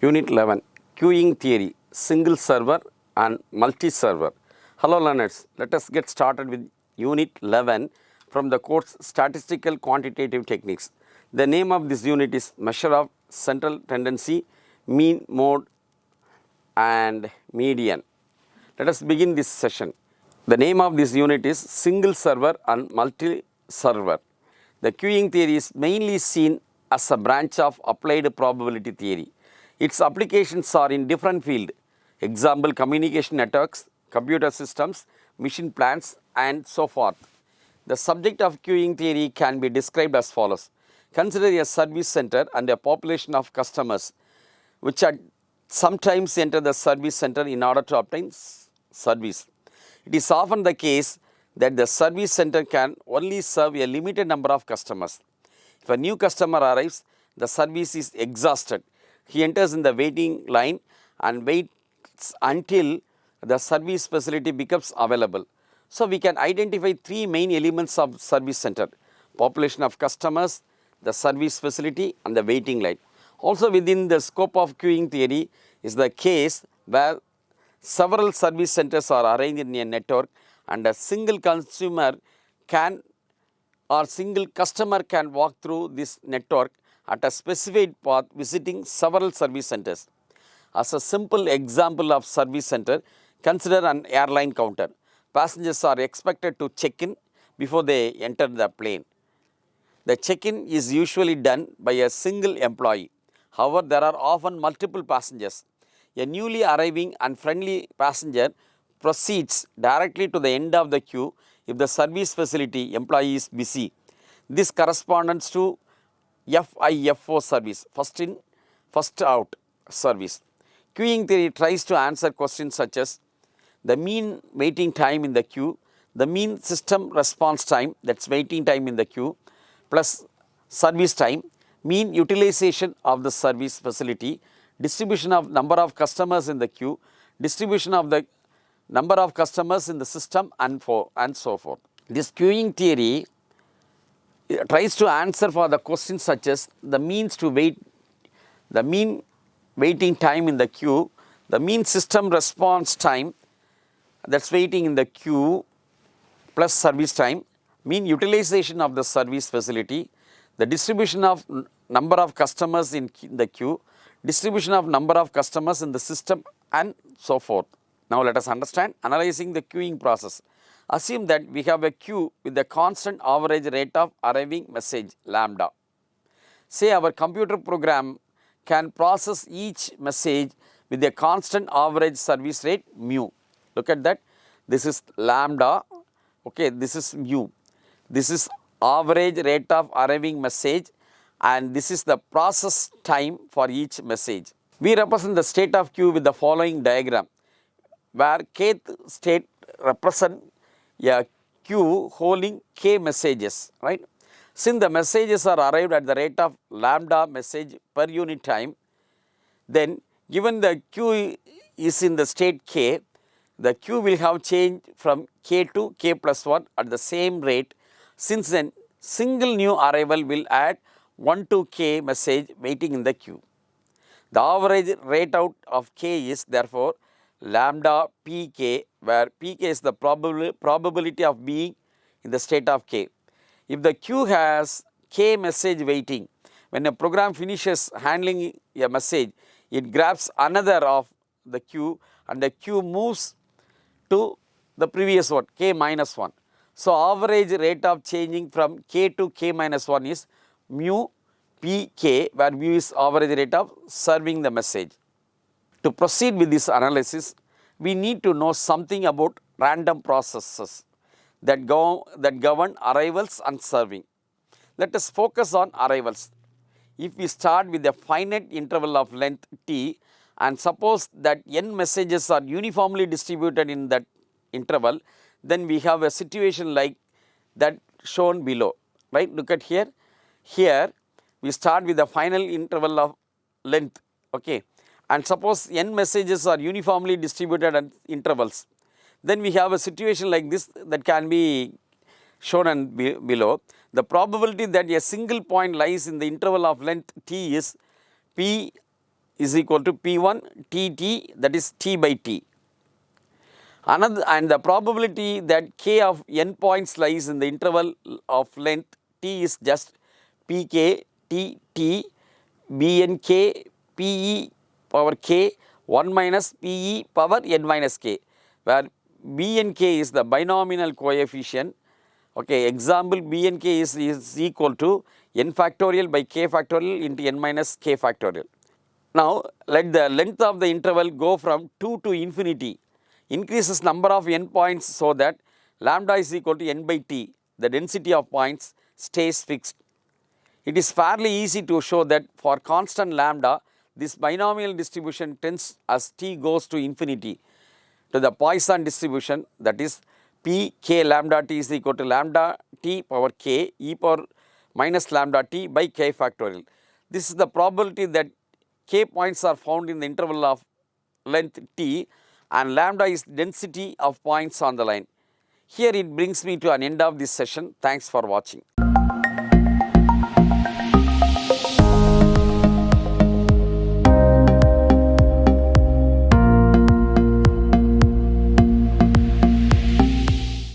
Unit 11, Queuing Theory, Single Server and Multi-Server. Hello learners, let us get started with Unit 11 from the course Statistical Quantitative Techniques. The name of this unit is Measure of Central Tendency, Mean, Mode and Median. Let us begin this session. The name of this unit is Single Server and Multi-Server. The queuing theory is mainly seen as a branch of applied probability theory. Its applications are in different fields, example communication networks, computer systems, mission plans and so forth. The subject of queuing theory can be described as follows. Consider a service center and a population of customers which are sometimes enter the service center in order to obtain service. It is often the case that the service center can only serve a limited number of customers. If a new customer arrives, the service is exhausted. He enters in the waiting line and waits until the service facility becomes available. So, we can identify three main elements of service center: population of customers, the service facility and the waiting line. Also within the scope of queuing theory is the case where several service centers are arranged in a network and a single consumer can or single customer can walk through this network at a specified path visiting several service centers. As a simple example of service center, consider an airline counter. Passengers are expected to check in before they enter the plane. The check-in is usually done by a single employee. However, there are often multiple passengers. A newly arriving and friendly passenger proceeds directly to the end of the queue if the service facility employee is busy. This corresponds to FIFO service, first in, first out service. Queuing theory tries to answer questions such as the mean waiting time in the queue, the mean system response time, that's waiting time in the queue, plus service time, mean utilization of the service facility, distribution of number of customers in the queue, distribution of the number of customers in the system and so forth. This queuing theory tries to answer for the questions such as the means to wait, the mean waiting time in the queue, the mean system response time, that's waiting in the queue plus service time, mean utilization of the service facility, the distribution of number of customers in the queue, distribution of number of customers in the system and so forth. Now let us understand analyzing the queuing process. Assume that we have a queue with a constant average rate of arriving message lambda. Say our computer program can process each message with a constant average service rate mu. Look at that. This is lambda. Okay, this is mu. This is average rate of arriving message and this is the process time for each message. We represent the state of queue with the following diagram where kth state represent a queue holding k messages, right. Since the messages are arrived at the rate of lambda message per unit time, then given the queue is in the state k, the queue will have changed from k to k plus 1 at the same rate, since then single new arrival will add 1 to k message waiting in the queue. The average rate out of k is therefore lambda pk, where pk is the probability of being in the state of k. If the queue has k message waiting, when a program finishes handling a message, it grabs another of the queue and the queue moves to the previous one, k minus 1. So, average rate of changing from k to k minus 1 is mu pk, where mu is average rate of serving the message. To proceed with this analysis, we need to know something about random processes that govern arrivals and serving. Let us focus on arrivals. If we start with a finite interval of length t and suppose that n messages are uniformly distributed in that interval, then we have a situation like that shown below, right. Look at here. Here we start with a final interval of length, okay, and suppose n messages are uniformly distributed at intervals. Then we have a situation like this that can be shown below. The probability that a single point lies in the interval of length t is p is equal to P1 Tt, that is T by T. Another, and the probability that k of n points lies in the interval of length t is just Pk Tt Bnk Pe power k 1 minus Pe power n minus k, where B and k is the binomial coefficient. Okay, example B and k is equal to n factorial by k factorial into n minus k factorial. Now, let the length of the interval go from 2 to infinity, increases number of n points so that lambda is equal to n by t, the density of points stays fixed. It is fairly easy to show that for constant lambda, this binomial distribution tends as t goes to infinity to the Poisson distribution, that is p k lambda t is equal to lambda t power k e power minus lambda t by k factorial. This is the probability that k points are found in the interval of length t and lambda is density of points on the line. Here it brings me to an end of this session. Thanks for watching.